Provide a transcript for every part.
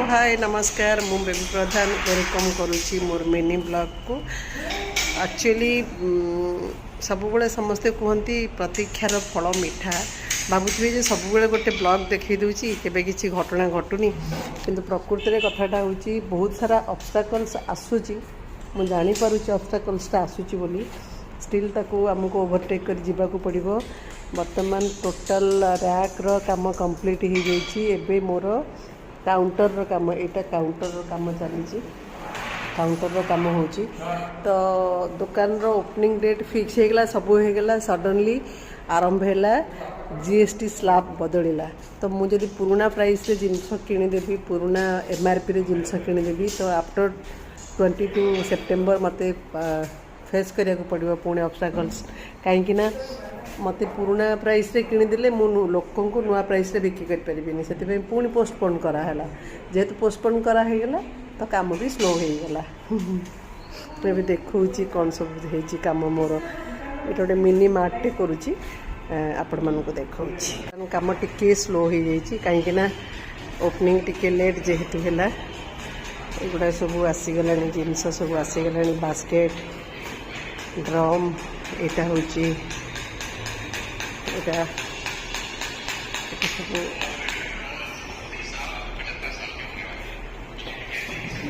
हाय नमस्कार मु बेबी प्रधान वेलकम करुच्ची मोर mini blog को। एक्चुअली सब समस्ते कहती प्रतीक्षार फल मीठा भावुथि सब गोटे ब्लॉग देखी दूची केबे किसी घटना घटुनी किंतु प्रकृति में कथाटा होची बहुत सारा ऑब्स्टैकल्स आसूची मु जानी पारुची ऑब्स्टैकल्सटा आसूची बोली स्टिल ताको आमको ओवरटेक कर जीवाकू पड़िबो। वर्तमान टोटल रैक्र काम कंप्लीट हो जाइए। एबे मोर काउंटर काम यहाँ काउंटर काम चली काउंटर काम हो तो दुकान ओपनिंग डेट फिक्स होगा सब होगा सडनली आरंभ है जीएसटी स्लैब बदलला तो मुझे पुराना प्राइस रे जिनस किनीदेवी पुराना एमआरपी रे जिनस किनीदेवी तो आफ्टर 22 सेप्टेम्बर मत फेस करिया पड़ो पुणे ऑब्स्टैकल्स कहीं मत पुराना प्राइस रे किनीदेले मु लोकों को नुआ प्राइस रे बिक्री कर पारिबिनी से पुणी पोस्टपोन कराला जेहेतु पोस्टपोन कराला तो काम भी स्लो हो गला। मैं देखूँ कौन सब है काम मोर ये गोटे मिनी मार्टे करुच्ची आपण मानक देखा काम टिके स्लो हो जाइए कहीं ओपनिंग टिके लेट जेहेतु है एगुड़ा सब आसीगला जिनस सब आसीगला बास्केट ड्रम यहाँ हूँ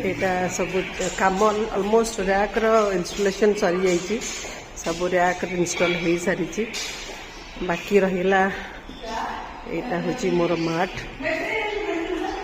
यहाँ सब काम ऑलमोस्ट रैक इंस्टॉलेशन सरी जाइए सब रैक इंस्टॉल हो सारी बाकी रहा यहाँ हूँ मोर मार्ट